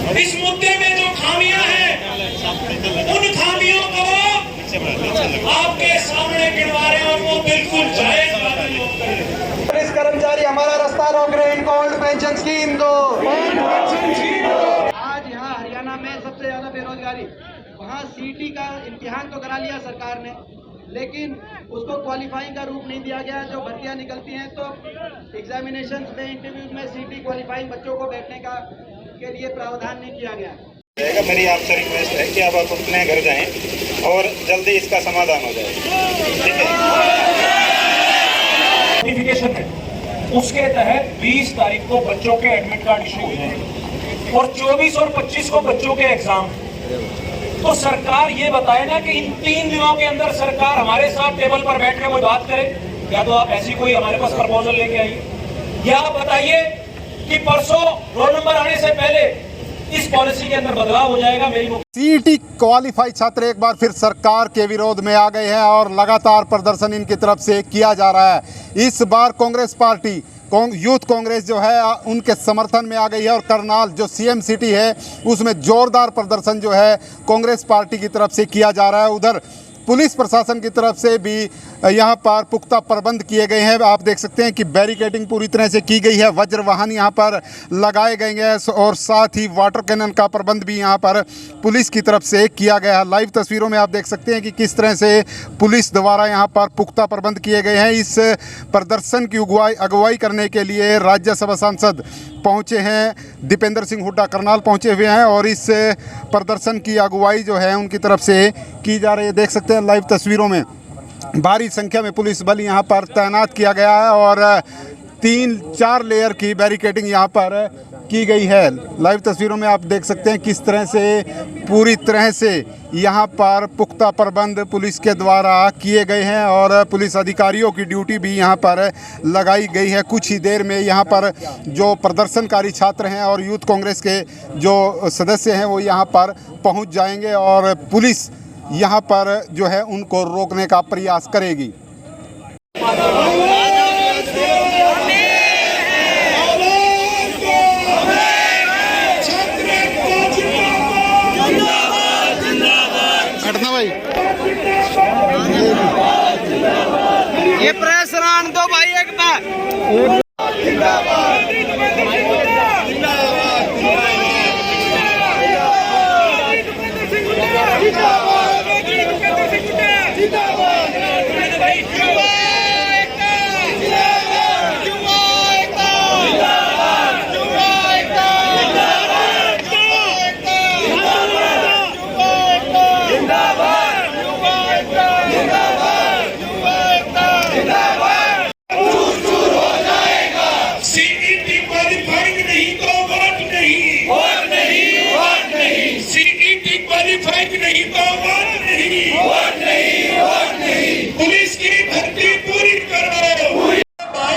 इस मुद्दे में जो खामियां हैं, उन खामियों को आपके सामने गिनवा रहे हैं और वो बिल्कुल जायज बात है। पुलिस कर्मचारी हमारा रास्ता रोक रहे हैं, इनको ओल्ड पेंशन स्कीम दो। आज यहाँ हरियाणा में सबसे ज्यादा बेरोजगारी, वहाँ सीटी का इम्तिहान तो करा लिया सरकार ने, लेकिन उसको क्वालिफाइंग का रूप नहीं दिया गया। जो भर्तियां निकलती हैं तो एग्जामिनेशन में, इंटरव्यूज में सीटी क्वालिफाइंग बच्चों को बैठने का के लिए प्रावधान नहीं किया गया। मेरी आपसे रिक्वेस्ट है कि अब आप अपने घर जाएं और जल्दी इसका समाधान हो जाए। ठीक है, नोटिफिकेशन है, उसके तहत 20 तारीख को बच्चों के एडमिट कार्ड इशू हुए हैं और 24 और 25 को बच्चों के एग्जाम। तो सरकार ये बताए ना कि इन 3 दिनों के अंदर सरकार हमारे साथ टेबल पर बैठ कर कोई बात करे। या तो आप ऐसी कोई हमारे पास प्रपोजल लेके आइए, या आप बताइए कि परसों रोल नंबर आने से पहले इस पॉलिसी के अंदर बदलाव हो जाएगा। मेरी सीईटी क्वालिफाई छात्र एक बार फिर सरकार के विरोध में आ गए हैं और लगातार प्रदर्शन इनकी तरफ से किया जा रहा है। इस बार कांग्रेस पार्टी यूथ कांग्रेस जो है उनके समर्थन में आ गई है और करनाल जो सीएम सिटी है उसमें जोरदार प्रदर्शन जो है कांग्रेस पार्टी की तरफ से किया जा रहा है। उधर पुलिस प्रशासन की तरफ से भी यहाँ पर पुख्ता प्रबंध किए गए हैं। आप देख सकते हैं कि बैरिकेडिंग पूरी तरह से की गई है, वज्र वाहन यहाँ पर लगाए गए हैं और साथ ही वाटर कैनन का प्रबंध भी यहाँ पर पुलिस की तरफ से किया गया है। लाइव तस्वीरों में आप देख सकते हैं कि किस तरह से पुलिस द्वारा यहाँ पर पुख्ता प्रबंध किए गए हैं। इस प्रदर्शन की अगुवाई करने के लिए राज्यसभा सांसद पहुँचे हैं, दीपेंद्र सिंह हुड्डा करनाल पहुँचे हुए हैं और इस प्रदर्शन की अगुवाई जो है उनकी तरफ से की जा रही है। देख सकते हैं लाइव तस्वीरों में भारी संख्या में पुलिस बल यहाँ पर तैनात किया गया है और 3-4 लेयर की बैरिकेडिंग यहाँ पर की गई है। लाइव तस्वीरों में आप देख सकते हैं किस तरह से पूरी तरह से यहाँ पर पुख्ता प्रबंध पुलिस के द्वारा किए गए हैं और पुलिस अधिकारियों की ड्यूटी भी यहाँ पर लगाई गई है। कुछ ही देर में यहाँ पर जो प्रदर्शनकारी छात्र हैं और यूथ कांग्रेस के जो सदस्य हैं वो यहाँ पर पहुँच जाएंगे और पुलिस यहाँ पर जो है उनको रोकने का प्रयास करेगी। हटना भाई, ये प्रेस रान दो भाई एक बार। पुलिस की भर्ती पूरी करो भाई।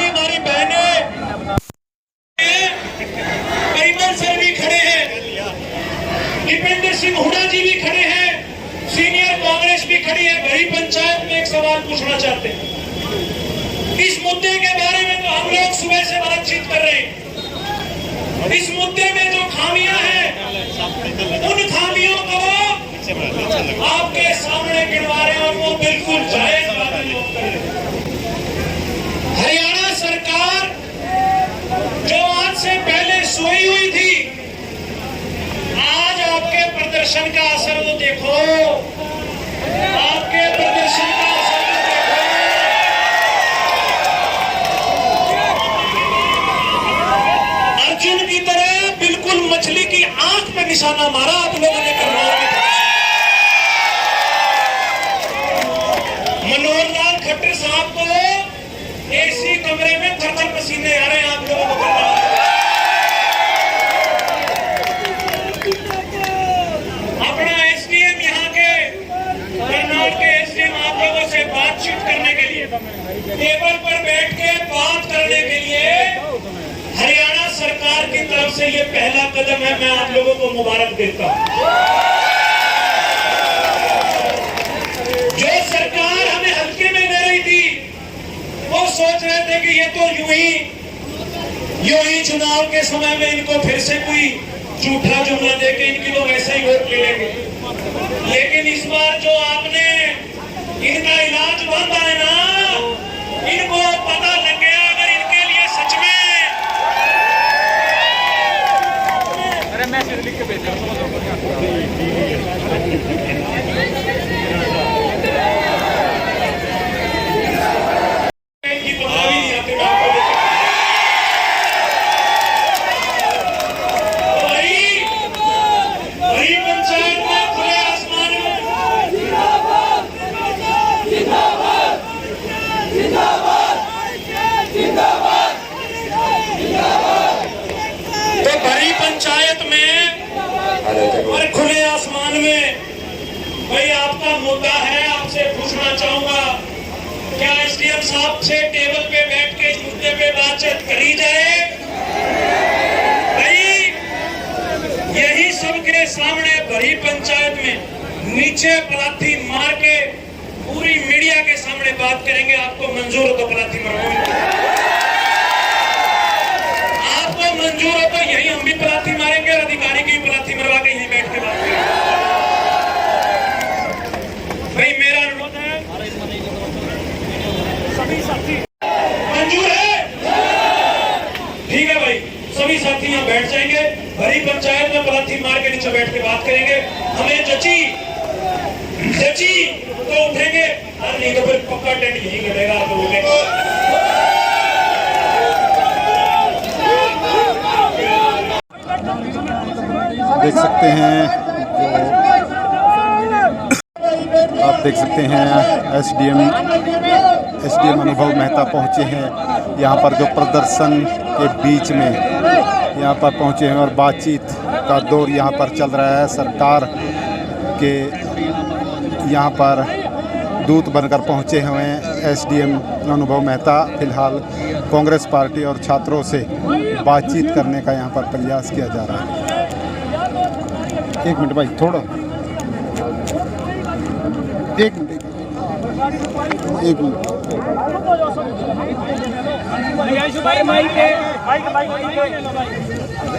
हमारी बहनें परिमल सर भी खड़े हैं, दीपेंद्र सिंह हुड्डा जी भी खड़े हैं, सीनियर कांग्रेस भी खड़ी है। बड़ी पंचायत में एक सवाल पूछना चाहते हैं। इस मुद्दे के बारे में तो हम लोग सुबह से बातचीत कर रहे हैं। इस मुद्दे में जो खामियां हैं, उन खामियों को आपके सामने गिनवा रहे हैं और वो बिल्कुल जायज बात है। हरियाणा सरकार जो आज से पहले सोई हुई थी, आज आपके प्रदर्शन का असर वो देखो, आपके प्रदर्शन का असर वो देखो। अर्जुन की तरह बिल्कुल मछली की आंख पे निशाना मारा आप लोगों ने करनाल में। मनोहर लाल खट्टर साहब को एसी कमरे में थर्मल पसीने आ रहे हैं आप लोगों को। अपना एसडीएम यहाँ के करनाल के एसडीएम आप लोगों से बातचीत करने के लिए, टेबल पर बैठ के बात करने के लिए हरियाणा सरकार की तरफ से ये पहला कदम है। मैं आप लोगों को मुबारक देता हूँ। जो सरकार हमें हल्के में ले रही थी, वो सोच रहे थे कि ये तो यूं ही चुनाव के समय में इनको फिर से कोई झूठा जुमला देके इनकी लोग ऐसे ही वोट ले लेंगे। लेकिन इस बार जो आपने इनका इलाज बंद है ना, इनको पता लग गया अगर इनके लिए सच में इनकी पता भी नहीं आती। मैं आपको बड़ी पंचायत में खुले आसमान में तो बड़ी पंचायत में और खुले आसमान में भाई आपका मुद्दा है। आपसे पूछना चाहूंगा, क्या एसडीएम साहब से टेबल पे बैठ के इस मुद्दे पे बातचीत करी जाए? भाई यही सबके सामने बड़ी पंचायत में नीचे पलाथी मार के पूरी मीडिया के सामने बात करेंगे। आपको मंजूर हो तो पलाथी मरवाएंगे, आपको मंजूर हो तो यही हम भी पलाथी मारेंगे और अधिकारी की भी पलाथी मरवा के यहीं बैठ के बात करेंगे। भाई मेरा अनुरोध है, सभी साथी मंजूर है? ठीक है भाई, सभी साथी यहाँ बैठ जाएंगे, बड़ी पंचायत में पलाथी मार के नीचे बैठ के बात करेंगे। हमें जची तो उठेंगे, और नहीं तो फिर पक्का टेंट यहीं करेगा आप लोगों ने। देख सकते हैं आप देख सकते हैं एसडीएम अनुभव मेहता पहुंचे हैं यहाँ पर। जो प्रदर्शन के बीच में यहाँ पर पहुंचे हैं और बातचीत का दौर यहाँ पर चल रहा है। सरकार के यहाँ पर दूत बनकर पहुंचे हुए हैं एसडीएम अनुभव मेहता। फिलहाल कांग्रेस पार्टी और छात्रों से बातचीत करने का यहाँ पर प्रयास किया जा रहा है। एक मिनट भाई, थोड़ा एक मिनट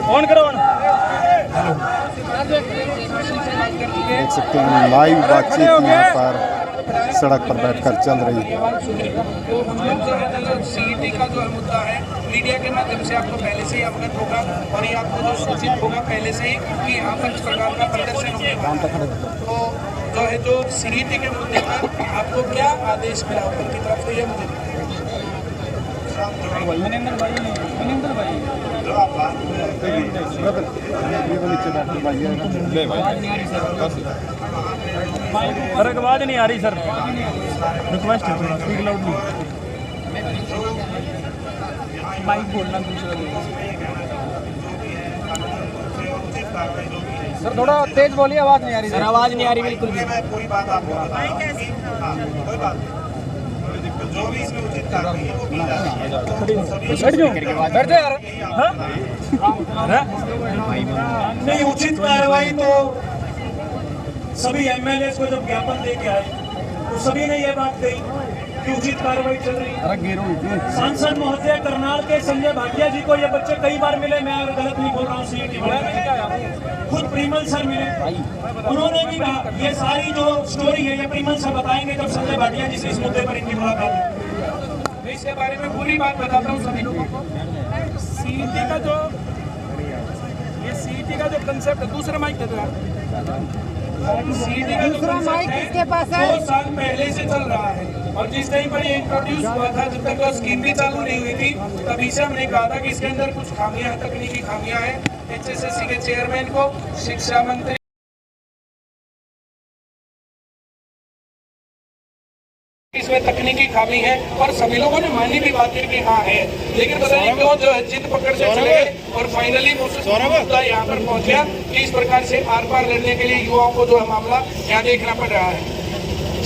ऑन करो। देख सकते हैं लाइव बातचीत यहाँ पर सड़क पर बैठकर चल रही है। सीईटी का जो मुद्दा है, मीडिया के माध्यम से आपको पहले से ही अवगत होगा और ये आपको जो सूचित होगा पहले से ही कि यहाँ पर इस प्रकार का प्रदर्शन होने वाला है। तो जो है जो सीईटी के मुद्दे पर आपको क्या आदेश मिला ऊपर की तरफ से, ये मुद्दे सर आवाज नहीं आ रही सर, रिक्वेस्ट है थोड़ा स्पीक लाउडली, माइक बोलना दूसरा सर थोड़ा तेज बोलिए, आवाज नहीं आ रही सर, आवाज नहीं आ रही बिल्कुल भी। पूरी बात आपको कोई बात जो भी इसमें उचित कार्रवाई है वो की नहीं, उचित कार्रवाई तो सभी एमएलए को जब ज्ञापन दे के आए तो सभी ने यह बात कही कि उचित कार्रवाई चल रही है। सांसद महोदय करनाल के संजय भाटिया जी को ये बच्चे कई बार मिले, मैं अगर गलत नहीं बोल रहा हूँ, सीईटी खुद प्रीमल सर मिले, उन्होंने भी कहा ये सारी जो स्टोरी है ये प्रीमल सर बताएंगे जब संजय भाटिया जी से इस मुद्दे पर इनकी मुलाकात। इसके बारे में पूरी बात बताता हूँ सभी लोगों को। सीईटी का जो ये सीईटी का जो कंसेप्ट है, दूसरा माइक दे दो यार। सीईटी का जो कंसेप्ट है 2 साल पहले से चल रहा है और जिस टाइम पर ये इंट्रोड्यूस हुआ था, जब तक वो स्कीम भी चालू नहीं हुई थी, तभी से हमने कहा था कि इसके अंदर कुछ खामियां, तकनीकी खामियां हैं। एचएसएससी के चेयरमैन को, शिक्षा मंत्री इसमें तकनीकी खामी है और सभी लोगों ने मानी भी बात कि हाँ है, लेकिन पता नहीं क्यों जो है जिद पकड़ से चले गए और फाइनली मुद्दा यहाँ पर पहुँच गया कि इस प्रकार से आर पार लड़ने के लिए युवाओं को जो है मामला यहाँ देखना पड़ रहा है।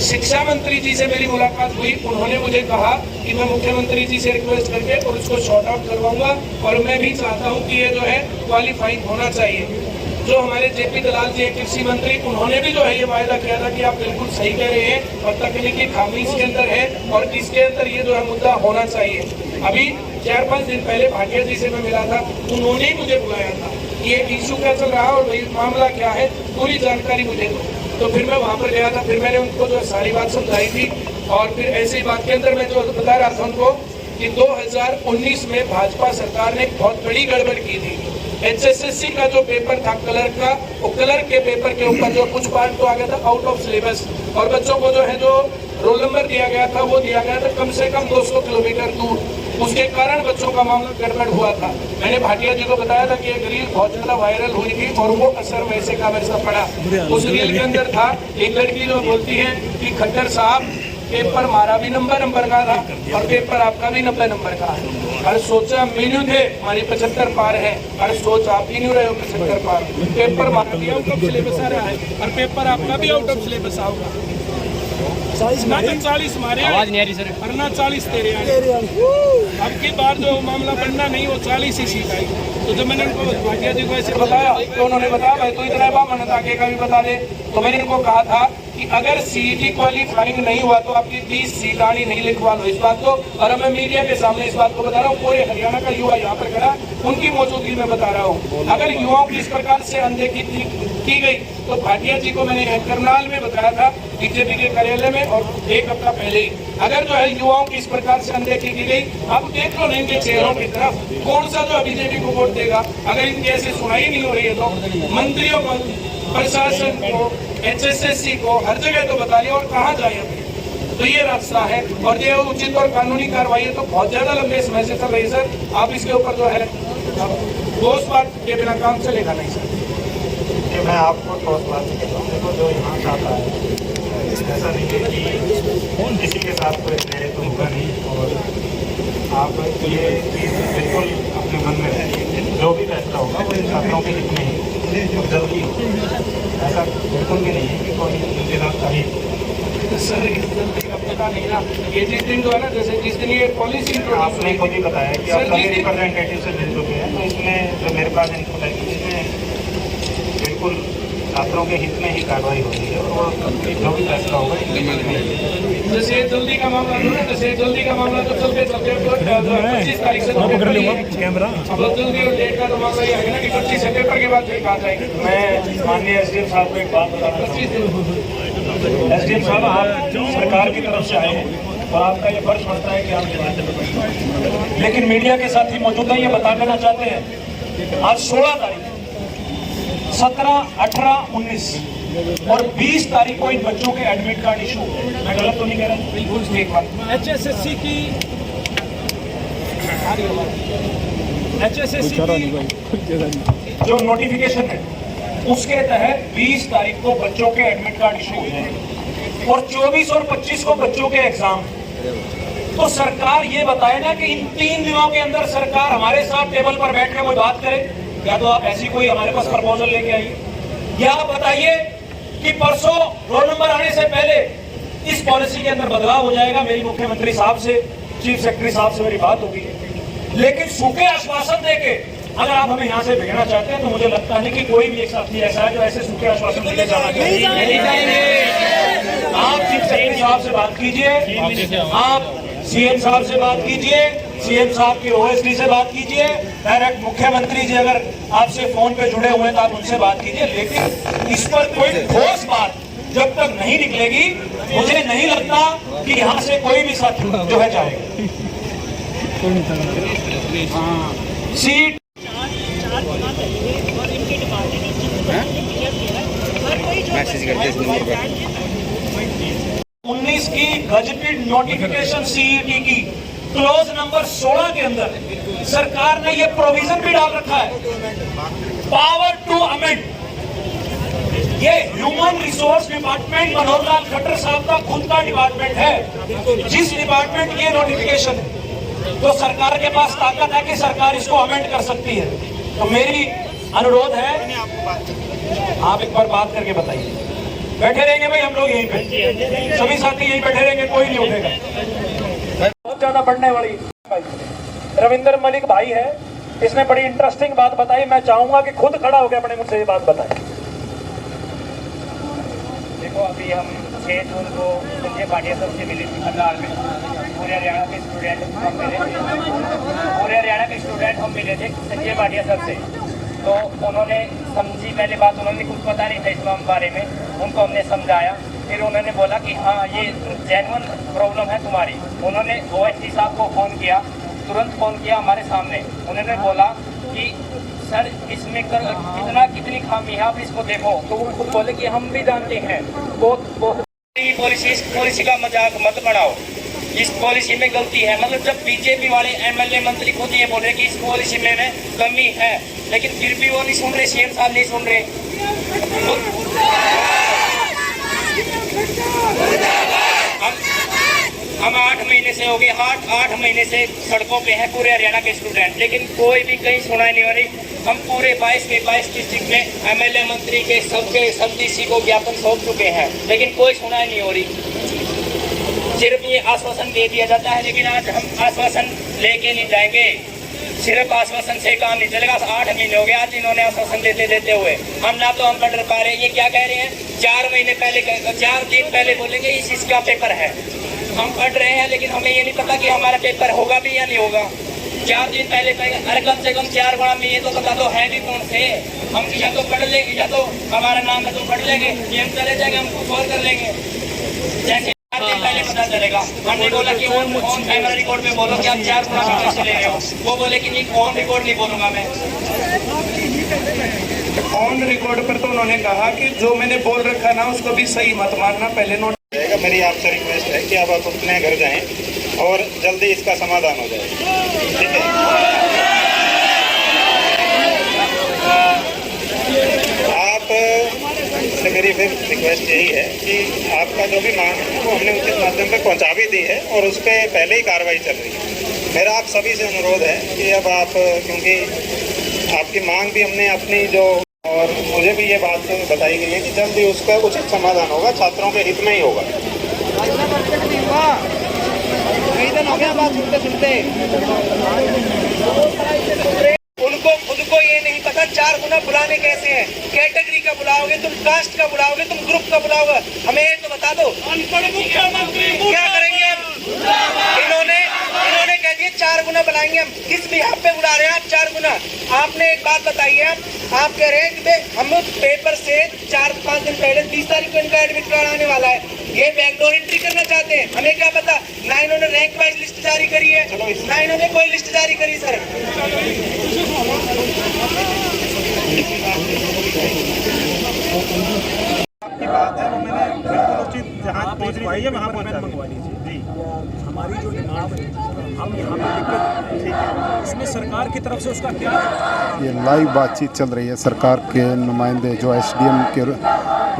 शिक्षा मंत्री जी से मेरी मुलाकात हुई, उन्होंने मुझे कहा कि मैं मुख्यमंत्री जी से रिक्वेस्ट करके और उसको शॉर्ट आउट करवाऊंगा और मैं भी चाहता हूँ कि ये जो है क्वालिफाइंग होना चाहिए। जो हमारे जेपी दलाल जी कृषि मंत्री, उन्होंने भी जो है ये वायदा किया था कि आप बिल्कुल सही कह रहे हैं और तकनीकी खामी इसके अंदर है और इसके अंदर ये जो है मुद्दा होना चाहिए। अभी 4-5 दिन पहले भाटिया जी से मैं मिला था, उन्होंने ही मुझे बुलाया था ये इशू क्या चल रहा है और मामला क्या है, पूरी जानकारी मुझे दो। तो फिर मैं वहाँ पर गया था, फिर मैंने उनको जो सारी बात समझाई थी और फिर ऐसी बात के अंदर मैं जो बता रहा था उनको कि 2019 में भाजपा सरकार ने एक बहुत बड़ी गड़बड़ की थी। HSSC का जो पेपर था कलर का, वो कलर के पेपर के ऊपर जो कुछ पार्ट तो आ गया था आउट ऑफ सिलेबस और बच्चों को जो है जो रोल नंबर दिया गया था वो दिया गया था कम से कम 200 किलोमीटर दूर। उसके कारण बच्चों का मामला गड़बड़ हुआ था। मैंने भाटिया जी को बताया था कि एक रील बहुत ज्यादा वायरल हुई थी और वो असर वैसे का वैसा पड़ा। उस रील के अंदर था एक लड़की जो बोलती है कि खट्टर साहब पेपर मारा भी नंबर का था और पेपर आपका भी 90 नंबर का है। अरे सोचा मेन्यू थे हमारी 75 पार है, अरे सोच आप ही नहीं रहे हो 75 पार, पेपर मारा भी आउट ऑफ सिलेबस आ रहा है और पेपर आपका भी आउट ऑफ सिलेबस आओगा। 40 मारे आवाज नहीं आ रही सर, वरना 40 तेरे अब की बार जो मामला बनना नहीं वो 40 ही सीट आई। तो जब मैंने उनको भाटिया जी को ऐसे बताया तो उन्होंने बताया भाई तो इतना बामन आगे का भी बता दे। तो मैंने इनको कहा था कि अगर सीईटी क्वालिफाइंग नहीं हुआ तो आपकी 30 सीट आनी नहीं लिखवा लो इस बात को। और मैं मीडिया के सामने इस बात को बता रहा हूँ, पूरे हरियाणा का युवा यहाँ पर खड़ा उनकी मौजूदगी में बता रहा हूँ। अगर युवाओं की इस प्रकार से अनदेखी की गई तो भाटिया जी को मैंने करनाल में बताया था बीजेपी के कार्यालय में और एक हफ्ता पहले ही, अगर जो है युवाओं की इस प्रकार से अनदेखी की गई, अब देख लो इनके चेहरों की तरफ कौन सा जो बीजेपी को वोट देगा। अगर इनकी ऐसी सुनाई नहीं हो रही है तो मंत्रियों को, प्रशासन को, HSSC को हर जगह तो बता लिया और कहाँ जाए अभी। तो ये रास्ता है और ये उचित और कानूनी कार्रवाई है तो बहुत ज्यादा लंबे समय से चल रही है सर। आप इसके ऊपर जो है ठोस बात के बिना काम चलेगा नहीं सर। मैं आपको ठोस बात कहता हूँ, देखो जो यहाँ चाहता है ऐसा नहीं है कि किसी के साथ कोई अन्याय तो होगा नहीं और आप ये चीज़ बिल्कुल अपने मन में रखिए, जो भी फैसला होगा वो इन छात्रों के हित में ही और जल्दी होगा। ऐसा बिल्कुल भी नहीं है कि कोई उनके साथ कहीं सर पता नहीं ना, ये जिस दिन जो है ना जैसे जिस दिन ये पॉलिसी आपने खुद ही बताया कि आप सभी रिप्रेजेंटेटिव से मिल चुके हैं, तो इसमें जो मेरे पास इनको है इसमें बिल्कुल छात्रों के हित में ही कार्रवाई होती है और जो भी फैसला होगा जैसे जल्दी का मामला जो है, जैसे जल्दी का मामला तो चलते 25 तारीख से कैमरा अब जल्दी और डेट का तो मामला ये है ना कि 25 सितंबर के बाद फिर कहा जाएगा। मैं माननीय SDM साहब को एक बात बता रहा हूँ। SDM साहब आप सरकार की तरफ से आए हैं और आपका ये फर्ज बनता है कि आप ये बातें बताएं, लेकिन मीडिया के साथ ही मौजूदा ये बता देना चाहते हैं आज 16 तारीख 17, 18, 19 और 20 तारीख को इन बच्चों के एडमिट कार्ड इशू, मैं गलत तो नहीं कह रहा? बिल्कुल एक बार HSSC की जो नोटिफिकेशन है उसके तहत 20 तारीख को बच्चों के एडमिट कार्ड इशू हो जाएंगे और 24 और 25 को बच्चों के एग्जाम। तो सरकार ये बताए ना कि इन 3 दिनों के अंदर सरकार हमारे साथ टेबल पर बैठ कर कोई बात करे, या तो आप ऐसी कोई हमारे पास प्रपोजल लेके आइए, या आप बताइए कि परसों रोल नंबर आने से पहले इस पॉलिसी के अंदर बदलाव हो जाएगा। मेरी मुख्यमंत्री साहब से, चीफ सेक्रेटरी साहब से मेरी बात होगी, लेकिन सूखे आश्वासन देके अगर आप हमें यहाँ से भेजना चाहते हैं तो मुझे लगता है कि कोई भी एक साथी ऐसा है जो ऐसे सूखे आश्वासन देके जाना चाहिए। आप चीफ सेक्रेटरी साहब से बात कीजिए, आप CM साहब से बात कीजिए, CM साहब के OSD से बात कीजिए, डायरेक्ट मुख्यमंत्री जी अगर आपसे फोन पे जुड़े हुए हैं तो आप उनसे बात कीजिए, लेकिन इस पर कोई ठोस बात जब तक नहीं निकलेगी मुझे नहीं लगता कि यहाँ से कोई भी साथी जो है जाएगा। सीट 19 की गजटेड नोटिफिकेशन CET की क्लोज नंबर 16 के अंदर सरकार ने ये प्रोविजन भी डाल रखा है, पावर टू अमेंड। ये human resource department Manohar Lal Khattar साहब का खुद का डिपार्टमेंट है, जिस डिपार्टमेंट की नोटिफिकेशन है, तो सरकार के पास ताकत है कि सरकार इसको अमेंड कर सकती है। तो मेरी अनुरोध है आप एक बार बात करके बताइए। बैठे रहेंगे भाई हम लोग यहीं पे, सभी साथी यहीं बैठे रहेंगे, कोई नहीं उठेगा। बहुत ज्यादा बढ़ने वाली रविंदर मलिक भाई है, इसने बड़ी इंटरेस्टिंग बात बताई, मैं चाहूंगा कि खुद खड़ा होकर अपने मुझसे ये बात बताए। देखो अभी हम 6 जून को संजय भाटिया साहब से मिले थे करनाल में, पूरे हरियाणा के स्टूडेंट हम मिले थे, पूरे हरियाणा के स्टूडेंट हम मिले थे संजय भाटिया साहब से। तो उन्होंने समझी, पहले बात उन्होंने कुछ पता नहीं था इस बारे में, उनको हमने समझाया। फिर उन्होंने बोला कि हाँ ये जेन्युइन प्रॉब्लम है तुम्हारी। उन्होंने OSD साहब को फ़ोन किया, तुरंत फ़ोन किया हमारे सामने। उन्होंने बोला कि सर इसमें कितनी खामी है, आप इसको देखो। तो वो खुद बोले कि हम भी जानते हैं, बहुत पॉलिसी का मजाक मत बनाओ, इस पॉलिसी में गलती है। मतलब जब बीजेपी वाले MLA मंत्री खुद ये बोल रहे कि इस पॉलिसी में कमी है, लेकिन फिर भी वो नहीं सुन रहे, CM साहब नहीं सुन रहे। हम 8 महीने से हो गए, 8 महीने से सड़कों पे हैं पूरे हरियाणा के स्टूडेंट, लेकिन कोई भी कहीं सुनाई नहीं हो रही। हम पूरे 22 के 22 डिस्ट्रिक्ट में MLA मंत्री के सब DC को ज्ञापन सौंप चुके हैं, लेकिन कोई सुनाई नहीं हो रही। सिर्फ ये आश्वासन दे दिया जाता है, लेकिन आज हम आश्वासन लेके नहीं जाएंगे। सिर्फ आश्वासन से काम नहीं चलेगा। 8 महीने हो गए आज इन्होंने आश्वासन देते हुए, हम ना तो हम पढ़ पा रहे। ये क्या कह रहे हैं, 4 महीने पहले, 4 दिन पहले बोलेंगे इसका पेपर है। हम पढ़ रहे हैं, लेकिन हमें ये नहीं पता कि हमारा पेपर होगा भी या नहीं होगा। 4 दिन पहले अरे कम से कम 4 गुणा में ये तो पता तो है भी कौन से। हम या तो पढ़ लेंगे या तो हमारा नाम है तो पढ़ लेंगे, ये हम चले जाएंगे, हम कुछ और कर लेंगे। जैसे 4 दिन पहले पता चलेगा। हमने बोला कि ऑन कैमरा रिकॉर्ड में बोलो कि आप 4 गुणा में कैसे ले रहे हो। वो बोले कि नहीं ऑन रिकॉर्ड नहीं बोलूंगा मैं। ऑन रिकॉर्ड पर तो उन्होंने कहा कि जो मैंने बोल रखा ना उसको भी सही मत मानना, पहले नोट। मेरी आपसे रिक्वेस्ट है कि अब आप अपने घर जाएं और जल्दी इसका समाधान हो जाए, ठीक है। आप से मेरी फिर रिक्वेस्ट यही है कि आपका जो भी मांग है वो हमने उचित माध्यम पे पहुंचा भी दी है और उस पर पहले ही कार्रवाई चल रही है। मेरा आप सभी से अनुरोध है कि अब आप, क्योंकि आपकी मांग भी हमने अपनी जो, और मुझे भी ये बात बताई गई है कि जल्दी उसका उचित समाधान होगा, छात्रों के हित में ही होगा। उनको खुद को ये नहीं पता 4 गुना बुलाने कैसे हैं। कैटेगरी का बुलाओगे तुम, कास्ट का बुलाओगे तुम, ग्रुप का बुलाओगे, हमें ये तो बता दो। मुख्यमंत्री क्या करेंगे हम? इन्होंने कह दिया 4 गुना बुलाएंगे हम। किस बिहाफ पे बुला रहे हैं आप 4 गुना? आपने एक बात बताई है, आप कह रहे हैं कि हम पेपर से 4-5 दिन पहले 30 तारीख को इनका एडमिट कार्ड आने वाला है। ये बैकडोर एंट्री करना चाहते हैं, हमें क्या पता। ना इन्होंने रैंक वाइज लिस्ट जारी करी है, ना इन्होंने कोई लिस्ट जारी करी। सर आपकी बात है वो मैंने बिल्कुल उचित जहाँ पहुँचवाई है वहाँ पहुँचा लीजिए जी। हमारी जो डिमांड है हम यहाँ पे लिख, इसमें सरकार की तरफ से उसका क्या? ये लाइव बातचीत चल रही है। सरकार के नुमाइंदे जो SDM के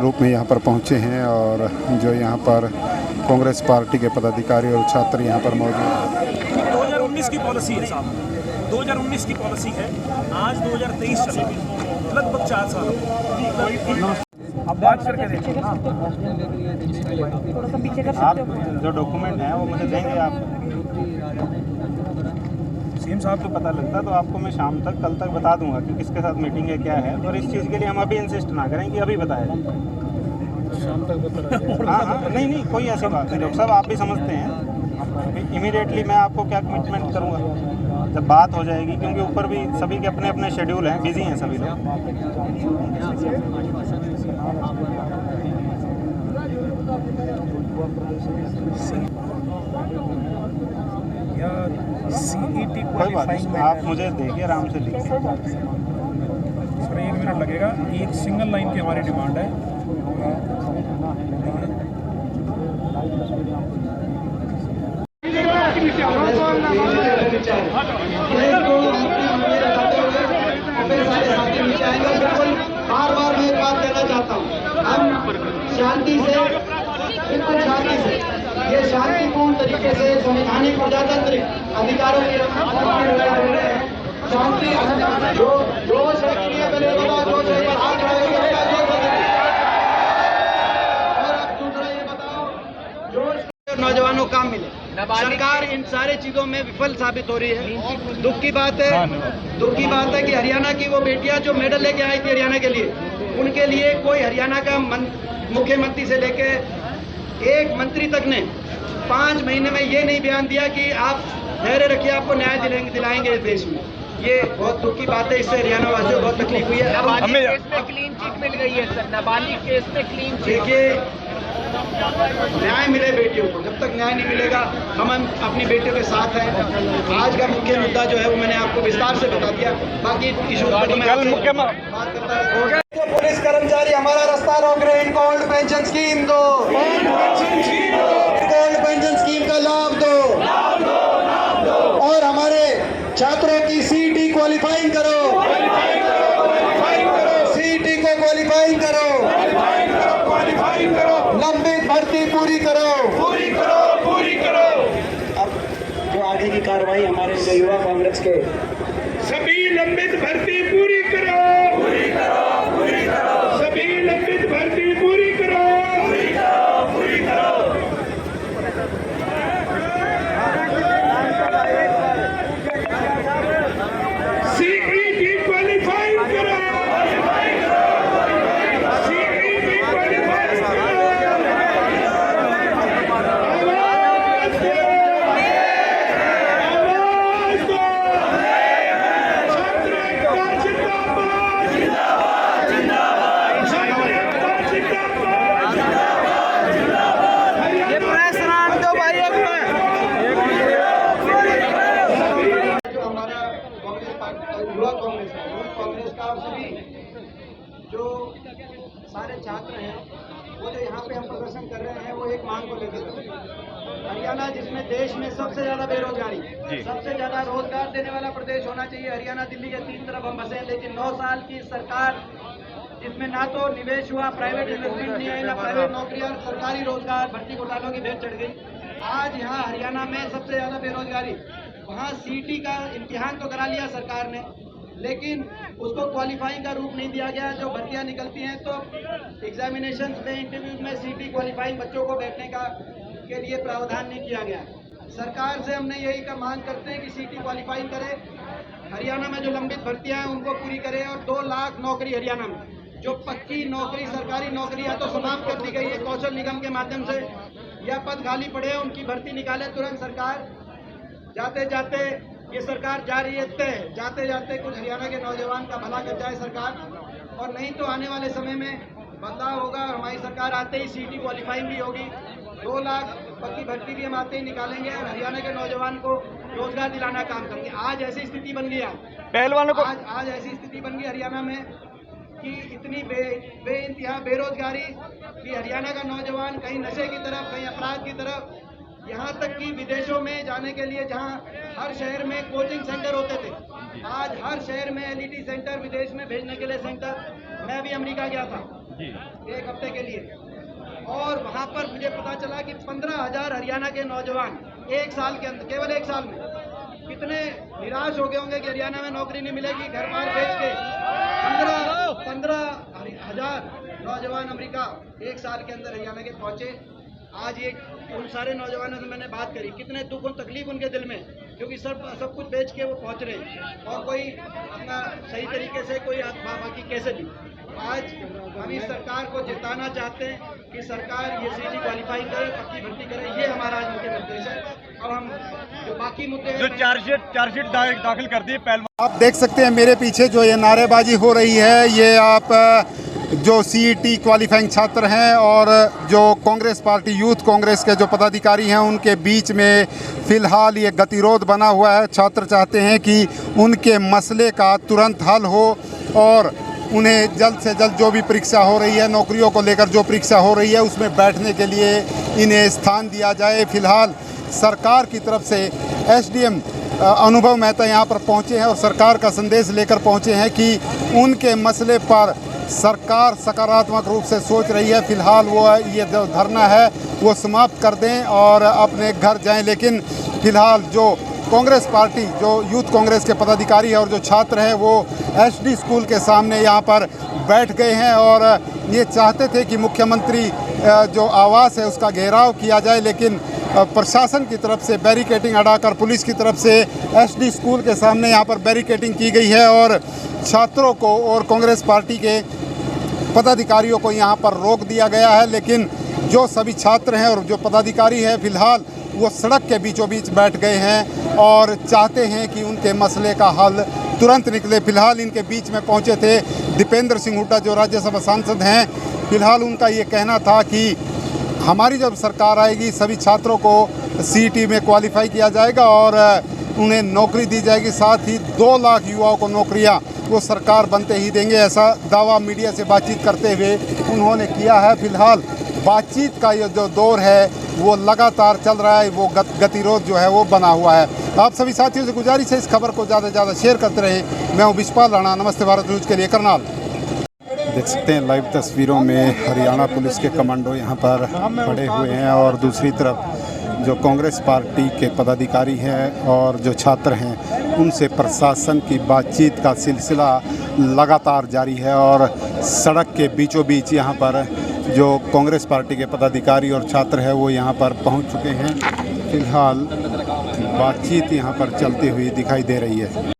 रूप में यहाँ पर पहुँचे हैं और जो यहाँ पर कांग्रेस पार्टी के पदाधिकारी और छात्र यहाँ पर मौजूद हैं। 2019 की पॉलिसी है साहब, 2019 की पॉलिसी है, आज 2023 चल रही है, लगभग 4 साल। अब बात करके देखिए ना, आप जो डॉक्यूमेंट हैं वो मुझे देंगे आप। CM साहब को पता लगता तो आपको मैं शाम तक, कल तक बता दूंगा कि किसके साथ मीटिंग है, क्या है। और इस चीज़ के लिए हम अभी इंसिस्ट ना करें कि अभी बताया शाम तक बता। हाँ, नहीं कोई ऐसी बात नहीं, डॉक्टर साहब आप भी समझते हैं। इमीडिएटली मैं आपको क्या कमिटमेंट करूँगा जब बात हो जाएगी, क्योंकि ऊपर भी सभी के अपने अपने शेड्यूल हैं, बिजी हैं सभी लोग। कोई बात नहीं, आप मुझे देखिए, आराम से लिखिए। सर 1 मिनट लगेगा। एक सिंगल लाइन की हमारी डिमांड है। बार मैं एक बात कहना चाहता हूँ, हम शांति से, बिल्कुल शांति से, ये शांतिपूर्ण तरीके से संवैधानिक प्रजातांत्रिक अधिकारों की शांति जोश है कि नहीं पहले बताओ, जोश है पर हाथ खड़ा करके और अब दूसरा ये बताओ, जोश नौजवानों को काम मिले। सरकार इन सारे चीजों में विफल साबित हो रही है। दुख की बात है कि हरियाणा की वो बेटियां जो मेडल लेके आई थी हरियाणा के लिए, उनके लिए कोई हरियाणा का मुख्यमंत्री से लेके एक मंत्री तक ने 5 महीने में ये नहीं बयान दिया कि आप धैर्य रखिए, आपको न्याय दिलाएंगे इस देश में। ये बहुत दुख की बात है। इससे हरियाणा वासियों को बहुत तकलीफ हुई है। नाबालिग केस में क्लीन चिट मिल गई है सर, नाबालिग केस में क्लीन चिट। देखिए, न्याय मिले बेटियों को, जब तक न्याय नहीं मिलेगा हम अपनी बेटियों के साथ हैं। आज का मुख्य मुद्दा जो है वो मैंने आपको विस्तार से बता दिया, बाकी इशू पर तो मैं आपसे बात करता रहूंगा। जो पुलिस कर्मचारी हमारा रास्ता रोक रहे हैं, इनको ओल्ड पेंशन स्कीम दो, ओल्ड पेंशन स्कीम का लाभ दो, और हमारे छात्रों की सीटी क्वालिफाइंग करो, सीटी को क्वालिफाइंग करो, लंबित भर्ती पूरी करो। अब जो आगे की कार्रवाई हमारे जो युवा कांग्रेस के सभी लंबित भर्ती पूरी करो, सभी लंबित भर्ती पूरी करो। सीईटी क्वालिफाइंग करो, सीईटी क्वालिफाइंग करो। आवाज दो, आवाज दो। छात्र एकता जिंदाबाद, छात्र एकता जिंदाबाद। ये प्रेस राम दो भाई, जो हमारा कांग्रेस पार्टी युवा कांग्रेस है, यूथ कांग्रेस का और सभी जो सारे छात्र हैं वो जो यहाँ पे हम प्रदर्शन कर रहे हैं वो एक मांग को लेकर कर रहे हैं। हरियाणा जिसमें देश में सबसे ज्यादा बेरोजगारी, सबसे ज्यादा रोजगार देने वाला प्रदेश होना चाहिए। हरियाणा दिल्ली के तीन तरफ हम बसे हैं, लेकिन 9 साल की सरकार जिसमें ना तो निवेश हुआ, प्राइवेट इन्वेस्टमेंट नहीं आई, ना प्राइवेट नौकरियां, सरकारी रोजगार, भर्ती घोटालों की भेंट चढ़ गई। आज यहाँ हरियाणा में सबसे ज्यादा बेरोजगारी, वहाँ सीटी का इम्तिहान तो करा लिया सरकार ने, लेकिन उसको क्वालिफाइंग का रूप नहीं दिया गया। जो भर्तियां निकलती हैं तो एग्जामिनेशन में, इंटरव्यूज में सीटी क्वालिफाइंग बच्चों को बैठने का के लिए प्रावधान नहीं किया गया। सरकार से हमने यही का मांग करते हैं कि सीटी क्वालिफाइंग करे, हरियाणा में जो लंबित भर्तियां हैं उनको पूरी करे, और 2 लाख नौकरी हरियाणा में जो पक्की नौकरी, सरकारी नौकरियां तो समाप्त कर दी गई है कौशल निगम के माध्यम से, या पद खाली पड़े हैं उनकी भर्ती निकाले तुरंत सरकार। जाते जाते ये सरकार जा रही है तय, जाते जाते कुछ हरियाणा के नौजवान का भला कर जाए सरकार, और नहीं तो आने वाले समय में बदलाव होगा और हमारी सरकार आते ही सीटी क्वालिफाइंग भी होगी। 2 लाख पक्की भर्ती भी हम आते ही निकालेंगे और हरियाणा के नौजवान को रोजगार दिलाना काम करेंगे। आज ऐसी स्थिति बन गई है, पहलवानों को आज ऐसी स्थिति बन गई हरियाणा में कि इतनी बेइंतहा बेरोजगारी कि हरियाणा का नौजवान कहीं नशे की तरफ, कहीं अपराध की तरफ, यहाँ तक कि विदेशों में जाने के लिए जहाँ हर शहर में कोचिंग सेंटर होते थे, आज हर शहर में एलईडी सेंटर, विदेश में भेजने के लिए सेंटर। मैं भी अमेरिका गया था 1 हफ्ते के लिए, और वहाँ पर मुझे पता चला कि 15,000 हरियाणा के नौजवान 1 साल के अंदर, केवल 1 साल में कितने निराश हो गए होंगे कि हरियाणा में नौकरी नहीं मिलेगी, घर बार भेज के 15,000 नौजवान अमेरिका 1 साल के अंदर हरियाणा के पहुंचे। आज ये उन सारे नौजवानों से मैंने बात करी, कितने दुख और तकलीफ उनके दिल में, क्योंकि सब कुछ बेच के वो पहुंच रहे हैं, और कोई अपना सही तरीके से, कोई बाकी कैसे भी। आज हम इस सरकार को जिताना चाहते हैं कि सरकार ये सीटी क्वालिफाई करे, पक्की भर्ती करे, ये हमारा आज मुख्य निर्देश है। अब हम जो बाकी मुद्दे हैं, जो चार्जशीट दाखिल कर दी पहलवान, आप देख सकते हैं मेरे पीछे जो ये नारेबाजी हो रही है, ये आप जो सीईटी क्वालिफाइंग छात्र हैं और जो कांग्रेस पार्टी यूथ कांग्रेस के जो पदाधिकारी हैं उनके बीच में फ़िलहाल ये गतिरोध बना हुआ है। छात्र चाहते हैं कि उनके मसले का तुरंत हल हो और उन्हें जल्द से जल्द जो भी परीक्षा हो रही है, नौकरियों को लेकर जो परीक्षा हो रही है, उसमें बैठने के लिए इन्हें स्थान दिया जाए। फ़िलहाल सरकार की तरफ से एसडीएम अनुभव मेहता यहाँ पर पहुँचे हैं और सरकार का संदेश लेकर पहुँचे हैं कि उनके मसले पर सरकार सकारात्मक रूप से सोच रही है। फ़िलहाल वो ये जो धरना है वो समाप्त कर दें और अपने घर जाएं, लेकिन फ़िलहाल जो कांग्रेस पार्टी, जो यूथ कांग्रेस के पदाधिकारी है और जो छात्र हैं वो एसडी स्कूल के सामने यहाँ पर बैठ गए हैं और ये चाहते थे कि मुख्यमंत्री जो आवास है उसका घेराव किया जाए, लेकिन प्रशासन की तरफ से बैरिकेडिंग हटाकर पुलिस की तरफ से एसडी स्कूल के सामने यहाँ पर बैरिकेडिंग की गई है और छात्रों को और कांग्रेस पार्टी के पदाधिकारियों को यहाँ पर रोक दिया गया है। लेकिन जो सभी छात्र हैं और जो पदाधिकारी हैं फ़िलहाल वो सड़क के बीचों बीच बैठ गए हैं और चाहते हैं कि उनके मसले का हल तुरंत निकले। फिलहाल इनके बीच में पहुंचे थे दीपेंद्र सिंह हुड्डा जो राज्यसभा सांसद हैं। फिलहाल उनका ये कहना था कि हमारी जब सरकार आएगी सभी छात्रों को सीईटी में क्वालिफाई किया जाएगा और उन्हें नौकरी दी जाएगी, साथ ही 2 लाख युवाओं को नौकरियां वो सरकार बनते ही देंगे, ऐसा दावा मीडिया से बातचीत करते हुए उन्होंने किया है। फिलहाल बातचीत का ये जो दौर है वो लगातार चल रहा है, वो गतिरोध जो है वो बना हुआ है। आप सभी साथियों से गुजारिश है इस खबर को ज़्यादा से ज़्यादा शेयर करते रहें। मैं हूँ विशपाल राणा, नमस्ते भारत न्यूज़ के लिए करनाल। देख सकते हैं लाइव तस्वीरों में हरियाणा पुलिस के कमांडो यहाँ पर खड़े हुए हैं और दूसरी तरफ जो कांग्रेस पार्टी के पदाधिकारी हैं और जो छात्र हैं उनसे प्रशासन की बातचीत का सिलसिला लगातार जारी है और सड़क के बीचों बीच यहाँ पर जो कांग्रेस पार्टी के पदाधिकारी और छात्र हैं वो यहाँ पर पहुँच चुके हैं। फिलहाल बातचीत यहाँ पर चलती हुई दिखाई दे रही है।